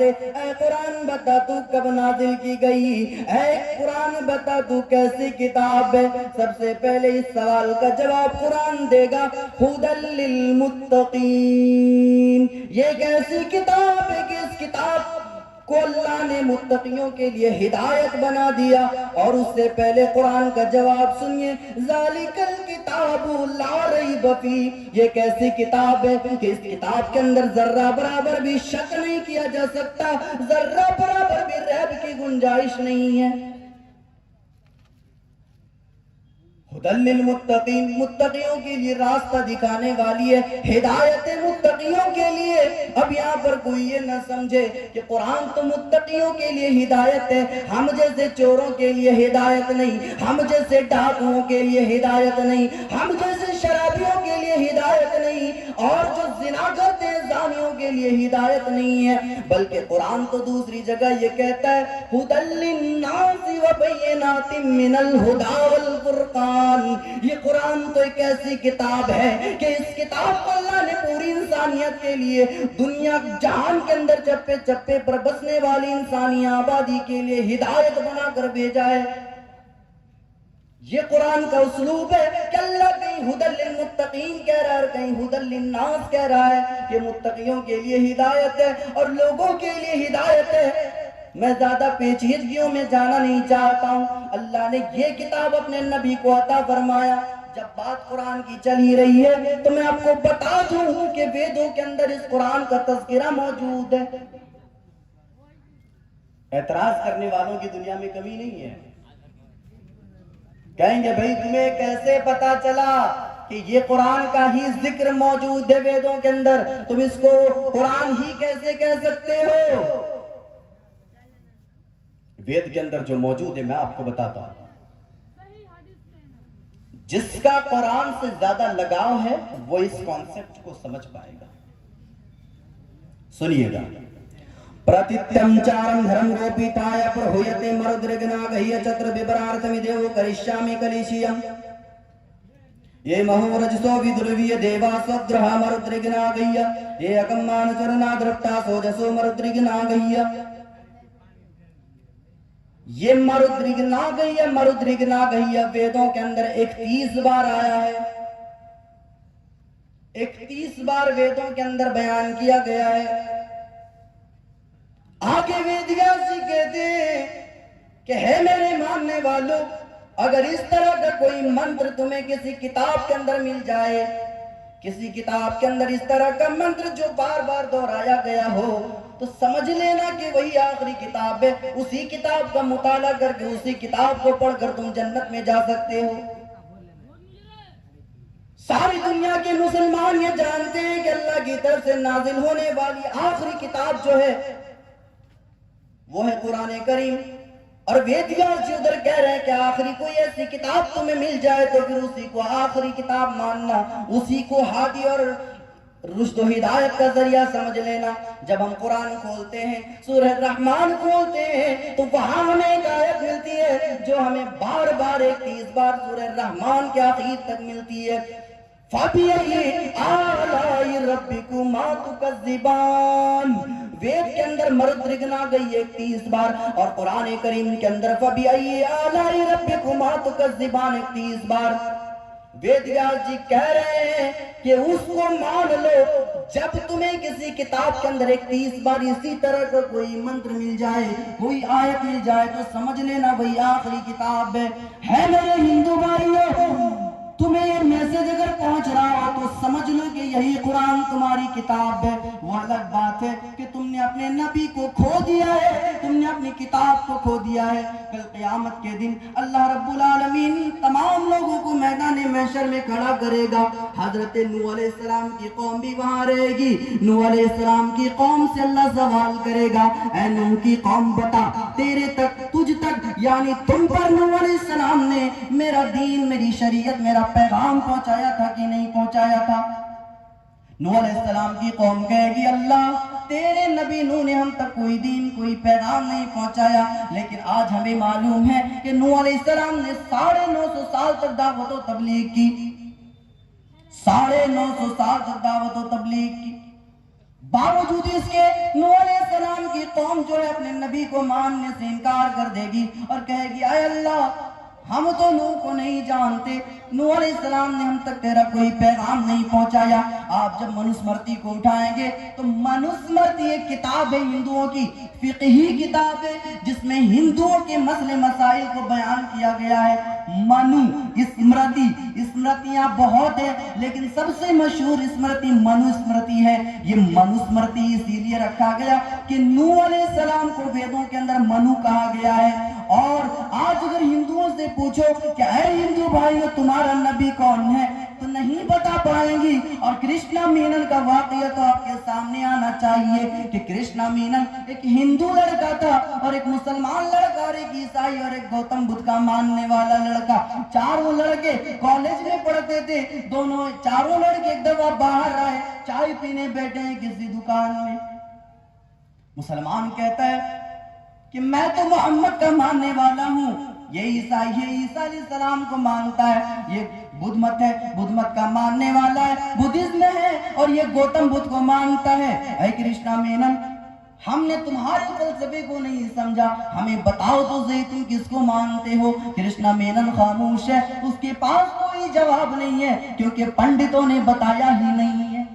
ऐ कुरान बता तू कब नाजिल की गई, ऐ कुरान बता तू कैसी किताब है। सबसे पहले इस सवाल का जवाब कुरान देगा, हुदल लिल मुत्तकीन। ये कैसी किताब है कि इस किताब को अल्लाह ने मुत्तकियों के लिए हिदायत बना दिया। और उससे पहले कुरान का जवाब सुनिए, ज़ालिकल किताबु ला रैब फी। ये कैसी किताब है कि इस किताब के अंदर जर्रा बराबर भी शक नहीं किया जा सकता, जर्रा बराबर भी रैब की गुंजाइश नहीं है। हुदल लिल मुत्तकीन, मुत्तकियों के लिए रास्ता दिखाने वाली है, हिदायत मुत्तकियों के लिए। अब यहाँ पर कोई ये न समझे कि कुरान तो मुत्तकियों के लिए हिदायत है, हम जैसे चोरों के लिए हिदायत नहीं, हम जैसे डाकुओं के लिए हिदायत नहीं, हम जैसे शराबियों के लिए हिदायत नहीं, और जो जिना करते हैं जानियों के लिए हिदायत नहीं है। बल्कि कुरान तो दूसरी जगह ये कहता है, हुदल लिन्नासि व बय्यिनातिम मिनल हुदा वल फुरकान। ये कुरान तो एक ऐसी किताब है कि इस किताब को अल्लाह ने पूरी इंसानियत के लिए, दुनिया जहान के अंदर चप्पे चप्पे पर बसने वाली इंसानी आबादी के लिए हिदायत बनाकर भेजा है। ये कुरान का उसलूब है कि अल्लाह कहीं हुदल लिल मुत्तकीन कह रहा है और कहीं हुदल लिन्नास कह रहा है। ये मुत्तकियों के लिए हिदायत है और लोगों के लिए हिदायत है। मैं ज्यादा पेचीदगियों में जाना नहीं चाहता हूँ। अल्लाह ने ये किताब अपने नबी को अता फरमाया। जब बात कुरान की चल ही रही है तो मैं आपको बता दूं कि वेदों के अंदर इस कुरान का तज़किरा मौजूद है। एतराज करने वालों की दुनिया में कमी नहीं है। कहेंगे भाई तुम्हें कैसे पता चला कि ये कुरान का ही जिक्र मौजूद है वेदों के अंदर, तुम इसको कुरान ही कैसे कह सकते हो? वेद के अंदर जो मौजूद है मैं आपको बताता हूं। जिसका कुरान से ज्यादा लगाव है वो इस कॉन्सेप्ट को समझ पाएगा। सुनिएगा, प्रतित्यं चारं धर्म गोपीताय प्रहुयते मरुद्रिगनागह्य चत्र विपरार्थमिदेव करिष्यामि कलिशियम्। ये महोरजसो विदुर्वीय देवा स्वग्रह मरुद्रिगनागह्य ये अकम्मानचरना दृप्ता सोजसो मरुद्रिगनागह्य। ये मरुद्रिगनागह्य वेदों के अंदर 31 बार आया है। 31 बार वेदों के अंदर बयान किया गया है। आगे वेद व्यास जी कहते हैं कि है मेरे मानने वालों, अगर इस तरह का कोई मंत्र तुम्हें किसी किताब के अंदर मिल जाए, किसी किताब के अंदर इस तरह का मंत्र जो बार बार दोहराया गया हो, तो समझ लेना कि वही आखिरी किताब है। उसी किताब का मुताला करके उसी किताब को पढ़कर तुम जन्नत में जा सकते हो। सारी दुनिया के मुसलमान ये जानते हैं कि अल्लाह की तरफ से नाजिल होने वाली आखिरी किताब जो है वो है कुरान करीम। और वेद व्यास जी उधर कह रहे हैं कि आखिरी कोई ऐसी किताब तुम्हें मिल जाए तो फिर उसी को आखिरी किताब मानना, उसी को हादी और रुश्द हिदायत का जरिया समझ लेना। जब हम कुरान खोलते हैं, सूरह रहमान खोलते हैं, तो वहां हमें एक आयत मिलती है जो हमें बार बार 31 बार सूरह रहमान के आखिर तक मिलती है। फबिअय्यि आलाइ रब्बिकुमा तुकज़्ज़िबान। वेद के अंदर मरुद्रिगनागह्य 31 बार और कुरान करीम के अंदर फबिअय्यि आलाइ रब्बिकुमा तुकज़्ज़िबान 31 बार। वेद व्यास जी कह रहे हैं कि उसको मान लो। जब तुम्हें किसी किताब के अंदर 31 बार इसी तरह का कोई मंत्र मिल जाए, कोई आयत मिल जाए, तो समझ लेना वही आखिरी किताब है। मेरे हिंदू भाइयों, तुम्हें ये मैसेज अगर पहुंच रहा हो तो समझ लो कि यही कुरान तुम्हारी किताब है। वो अलग बात है कि तुमने अपने नबी को खो दिया है, तुमने अपनी किताब को खो दिया है। कल क़यामत के दिन अल्लाह रब्बुल आलमीन तमाम लोगों को मैदान महशर में खड़ा करेगा। हजरत नूह अलैहिस्सलाम की कौम भी वहां रहेगी। नूह अलैहिस्सलाम की कौम से अल्लाह सवाल करेगा, ऐ नूह की कौम बता, तेरे तक, तुझ तक, यानी तुम पर नूह अलैहिस्सलाम ने मेरा दीन, मेरी शरीयत, मेरा पैगाम पहुंचाया था कि नहीं पहुंचाया था? नूह अलैहिस्सलाम की कौम कहेगी, अल्लाह तेरे नबी नूह ने हम तक कोई दीन, कोई पैगाम नहीं पहुंचाया। लेकिन आज हमें मालूम है कि नूह अलैहिस्सलाम ने 950 साल तक दावत और तबलीग की। 950 साल तक दावत और तबलीग की। बावजूद इसके नूह अलैहिस्सलाम की कौम जो है अपने नबी को मानने से इनकार कर देगी और कहेगी, आय अल्लाह, हम तो नूह को नहीं जानते, नूह अलैहिस्सलाम ने हम तक तेरा कोई पैगाम नहीं पहुंचाया। आप जब मनुस्मृति को उठाएंगे तो मनुस्मृति एक किताब है हिंदुओं की, फिक़ही किताब है, जिसमें हिंदुओं के मसले मसाइल को बयान किया गया है। मनु स्मृति, स्मृतियां बहुत है लेकिन सबसे मशहूर स्मृति मनुस्मृति है। ये मनुस्मृति इसीलिए रखा गया कि नूह अलैहिस्सलाम को वेदों के अंदर मनु कहा गया है। और आज अगर हिंदुओं से पूछो कि अरे हिंदू भाइयों तुम्हारा नबी कौन है, तो नहीं बता पाएंगी। और कृष्णा मेनन का वाकया तो आपके सामने आना चाहिए कि कृष्णा मेनन एक हिंदू लड़का था और एक मुसलमान लड़का और एक ईसाई और एक गौतम बुद्ध का मानने वाला लड़का, चारों लड़के कॉलेज में पढ़ते थे। दोनों चारों लड़के एक दफा बाहर आए, चाय पीने बैठे हैं किसी दुकान में। मुसलमान कहता है कि मैं तो मोहम्मद का मानने वाला हूँ, ये ईसाई है, ईसा अलैहिस्सलाम को मानता है, ये बुद्ध मत है, बुद्ध मत का मानने वाला है, बुद्धिज्म है, और ये गौतम बुद्ध को मानता है। ऐ कृष्णा मेनन, हमने तुम्हारे फलसफे को नहीं समझा, हमें बताओ तो सही तुम किसको मानते हो। कृष्णा मेनन खामोश है, उसके पास कोई जवाब नहीं है, क्योंकि पंडितों ने बताया ही नहीं है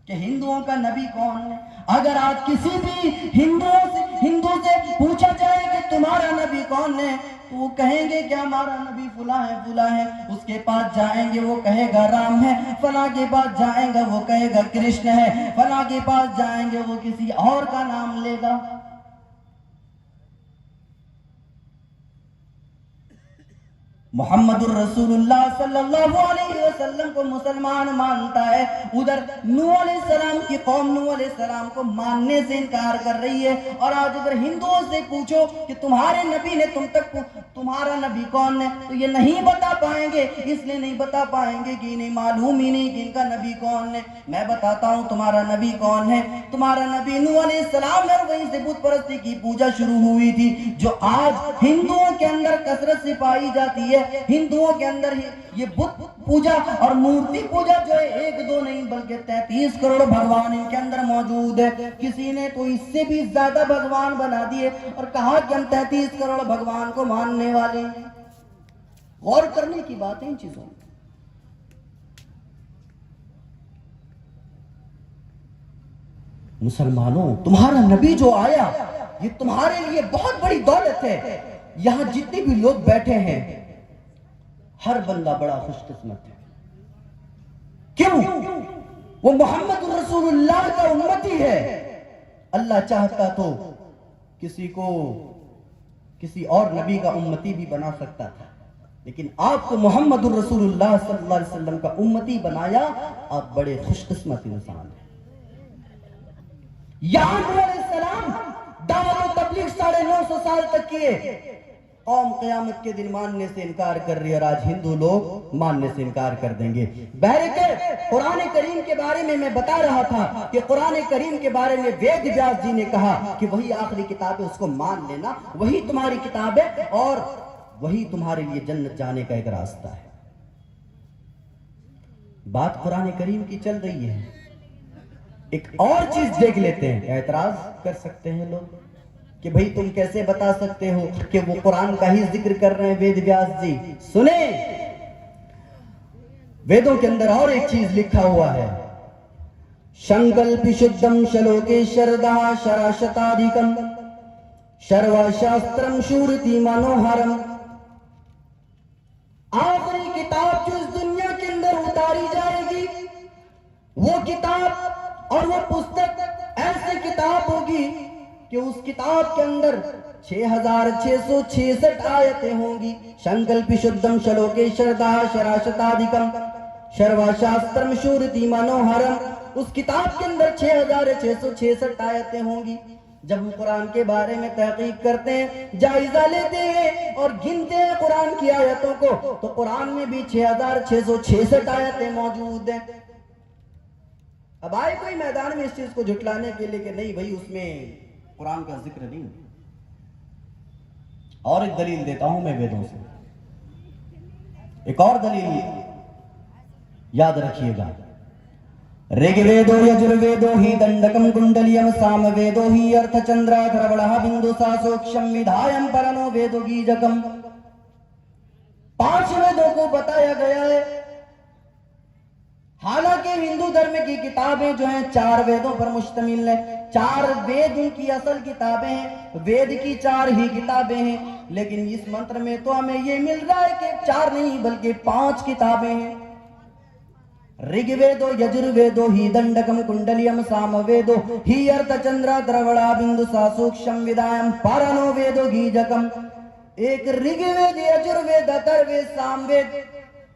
कि हिंदुओं का नबी कौन है। अगर आज किसी भी हिंदू से पूछा जाए कि तुम्हारा नबी कौन है, तो वो कहेंगे कि हमारा नबी फुला है। उसके पास जाएंगे वो कहेगा राम है, फला के पास जाएंगे वो कहेगा कृष्ण है, फला के पास जाएंगे वो किसी और का नाम लेगा। मोहम्मदुर रसूलुल्लाह सल्लल्लाहु अलैहि वसल्लम को मुसलमान मानता है, उधर नूह अलैहिस्सलाम की कौम नूह अलैहिस्सलाम को मानने से इनकार कर रही है। और आज अगर हिंदुओं से पूछो कि तुम्हारे नबी ने तुम तक तुम्हारा नबी कौन है, तो ये नहीं बता पाएंगे। इसलिए नहीं बता पाएंगे कि इन्हें मालूम ही नहीं कि इनका नबी कौन है। मैं बताता हूँ तुम्हारा नबी कौन है। तुम्हारा नबी नूह अलैहिस्सलाम है, और वहीं से बुत परस्ती की पूजा शुरू हुई थी, जो आज हिंदुओं के अंदर कसरत से पाई जाती है। हिंदुओं के अंदर ये बुत पूजा और मूर्ति पूजा जो है, एक दो नहीं बल्कि 33 करोड़ भगवान इनके अंदर मौजूद है। किसी ने तो इससे भी ज्यादा भगवान बना दिए और कहा कि हम 33 करोड़ भगवान को मानने वाले हैं। गौर करने की बात है इन चीजों में। मुसलमानों, तुम्हारा नबी जो आया ये तुम्हारे लिए बहुत बड़ी दौलत है। यहां जितने भी लोग बैठे हैं, हर बंदा बड़ा खुशकिस्मत है। क्यों? वो मोहम्मद रसूलुल्लाह का उम्मती है। अल्लाह चाहता तो किसी को किसी और नबी का उम्मती भी बना सकता था, लेकिन आपको मोहम्मद रसूलुल्लाह सल्लल्लाहु अलैहि वसल्लम का उम्मती बनाया। आप बड़े खुशकिस्मत इंसान हैं। यहां नूह अलैहिस्सलाम दावत और तबलीग 950 साल तक किए, कौम क़यामत के दिन मानने से इनकार कर रही है, और आज हिंदू लोग मानने से इनकार कर देंगे। बहरकैफ कुरान करीम के बारे में मैं बता रहा था कि कुरान करीम के बारे में वेद व्यास जी ने कहा कि वही आखिरी किताब है, उसको मान लेना, वही तुम्हारी किताब है और वही तुम्हारे लिए जन्नत जाने का एक रास्ता है। बात कुरान करीम की चल रही है, एक और चीज देख लेते हैं। एतराज कर सकते हैं लोग कि भाई तुम कैसे बता सकते हो कि वो कुरान का ही जिक्र कर रहे हैं वेद व्यास जी। सुने, वेदों के अंदर और एक चीज लिखा हुआ है, संकल्पि शुद्धम श्लोके शरदा शराशताधिकम सर्वशास्त्रम शूरति मनोहरम। आखिरी किताब जो इस दुनिया के अंदर उतारी जाएगी, वो किताब और वो पुस्तक ऐसी किताब होगी कि उस किताब के अंदर 6666 आयतें होंगी। संकल्पि शुद्धम श्लोके शरदा शराशताधिकम सर्वशास्त्रम शूरति मनोहरम। उस किताब के अंदर 6666 आयतें होंगी। जब हम कुरान के बारे में तहकीक करते हैं, जायजा लेते हैं और गिनते हैं कुरान की आयतों को, तो कुरान में भी 6666 आयतें मौजूद हैं। अब आए कोई मैदान में इस चीज को झुटलाने के लिए कि नहीं भाई उसमें कुरान का जिक्र नहीं। और एक दलील देता हूं मैं वेदों से, एक और दलील याद रखिएगा। ऋग्वेदो यजुर्वेदो ही दंडकम कुंडलियम सामवेदो ही अर्थचंद्राधरवणः बिंदुसा सूक्ष्म विधायम परनो वेदो गीजकम। 5 वेदों को बताया गया है। हालांकि हिंदू धर्म की किताबें जो हैं 4 वेदों पर मुश्तमिल है। 4 वेद उनकी असल किताबें हैं, वेद की 4 ही किताबें हैं। लेकिन इस मंत्र में तो हमें यह मिल रहा है कि 4 नहीं बल्कि 5 किताबें हैं। ऋग्वेदो यजुर्वेदो ही दंडकम कुंडलियम सामवेदो ही अर्थचंद्र द्रवड़ा बिंदुसा सूक्ष्म विदायम पारानो वेदो गीजकम। एक ऋग्वेद, यजुर्वेद, अथर्ववेद, सामवेद,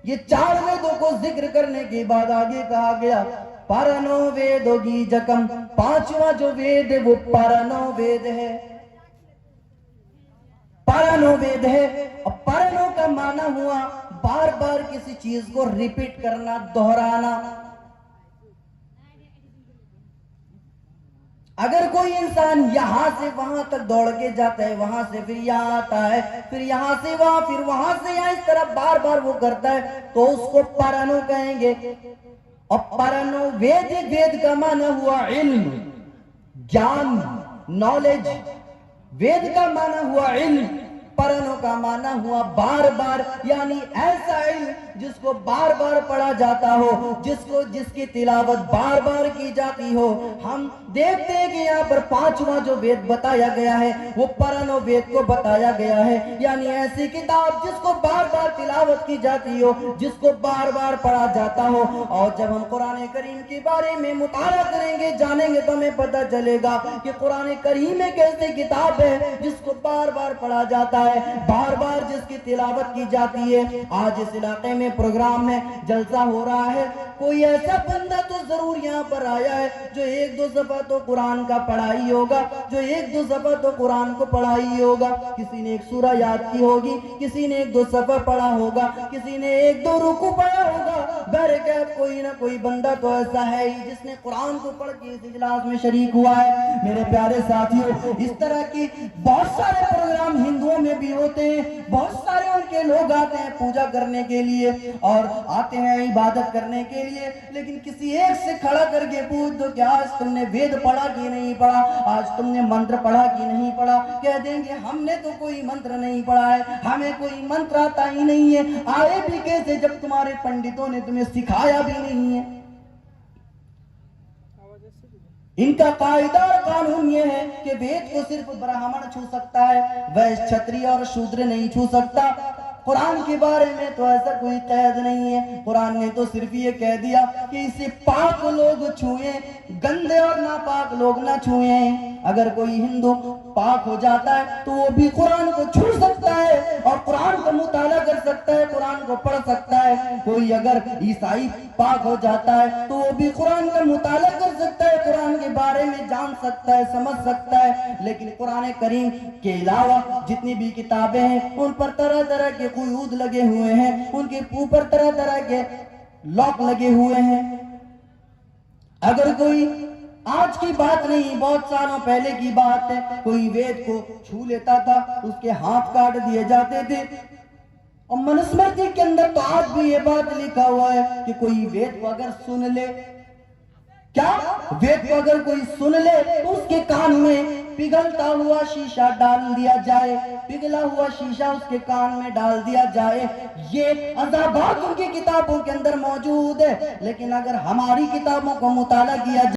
ये 4 वेदों को जिक्र करने के बाद आगे कहा गया पारानो वेदो गीजकम। 5वां जो वेद है वो पारानो वेद है। पारानो वेद है। और पारानो का माना हुआ बार बार किसी चीज को रिपीट करना, दोहराना। अगर कोई इंसान यहां से वहां तक दौड़ के जाता है, वहां से फिर यहां आता है, फिर यहां से वहां, फिर वहां से यहां, इस तरह बार बार वो करता है तो उसको पारानो कहेंगे। और पारानो वेद, वेद का माना हुआ इल्म, ज्ञान, नॉलेज। वेद का माना हुआ इल्म, परनो का माना हुआ बार बार, यानी ऐसा इल्म जिसको बार बार पढ़ा जाता हो, जिसकी तिलावत बार बार की जाती हो। हम देखते हैं कि यहाँ पर 5वां जो वेद बताया गया है वो परनो वेद को बताया गया है, यानी ऐसी किताब जिसको बार बार तिलावत की जाती हो, जिसको बार बार पढ़ा जाता हो। और जब हम कुरान करीम के बारे में मुताला करेंगे, जानेंगे, तो हमें पता चलेगा कि कुरान करीम एक ऐसी किताब है जिसको बार बार पढ़ा जाता है, बार बार जिसकी तिलावत की जाती है। आज इस इलाके में प्रोग्राम में जलसा हो रहा है, कोई ऐसा बंदा तो जरूर यहाँ पर आया है जो 1-2 दफा तो कुरान का पढ़ा ही होगा, जो 1-2 दफा तो कुरान को पढ़ा ही होगा। किसी ने एक सूरा याद की होगी, किसी ने 1-2 सफा पढ़ा होगा, किसी ने 1-2 रुकू पढ़ा होगा। बहरकैफ कोई ना कोई बंदा तो ऐसा है ही जिसने कुरान को पढ़ के इस इजलास में शरीक हुआ है। मेरे प्यारे साथियों, इस तरह की बहुत सारे प्रोग्राम हिंदुओं में भी होते हैं। बहुत सारे उनके लोग आते हैं पूजा करने के लिए और आते हैं इबादत करने के लिए, लेकिन किसी एक से खड़ा करके पूछ दो कि आज तुमने वेद पढ़ा कि नहीं पढ़ा, आज तुमने मंत्र पढ़ा कि नहीं पढ़ा, कह देंगे हमने तो कोई मंत्र नहीं पढ़ा है, हमें कोई मंत्र आता ही नहीं है। आए भी कैसे जब तुम्हारे पंडितों ने तुम्हें सिखाया भी नहीं है। इनका कायदा और कानून यह है कि वेद को सिर्फ ब्राह्मण छू सकता है, वैश्य, क्षत्रिय और शूद्र नहीं छू सकता। कुरान के बारे में तो ऐसा कोई कैद नहीं है। कुरान ने तो सिर्फ ये कह दिया कि इसे पाक लोग छुए, गंदे और नापाक लोग ना छुए। अगर कोई हिंदू पाक हो जाता है तो वो भी कुरान को छू सकता है और कुरान का मुताला कर सकता है, कुरान को पढ़ सकता है। कोई अगर ईसाई पाक हो जाता है तो वो भी कुरान का मुताला कर सकता है, कुरान के बारे में जान सकता है, समझ सकता है। लेकिन कुरान करीम के अलावा जितनी भी किताबें हैं उन पर तरह तरह के कुयूद लगे हुए हैं, उनके ऊपर तरह तरह के लॉक लगे हुए हैं। अगर कोई आज की बात नहीं, बहुत सालों पहले की बात है, कोई वेद को छू लेता था उसके हाथ काट दिए जाते थे। और मनुस्मृति के अंदर तो आज भी ये बात लिखा हुआ है कि कोई वेद को अगर सुन ले, क्या वेद को अगर कोई सुन ले तो उसके कान में पिघलता हुआ शीशा डाल दिया जाए, पिघला हुआ शीशा उसके कान में डाल दिया जाए। ये अज़ाबात उनकी किताबों के अंदर मौजूद है। लेकिन अगर हमारी किताबों को मुताला किया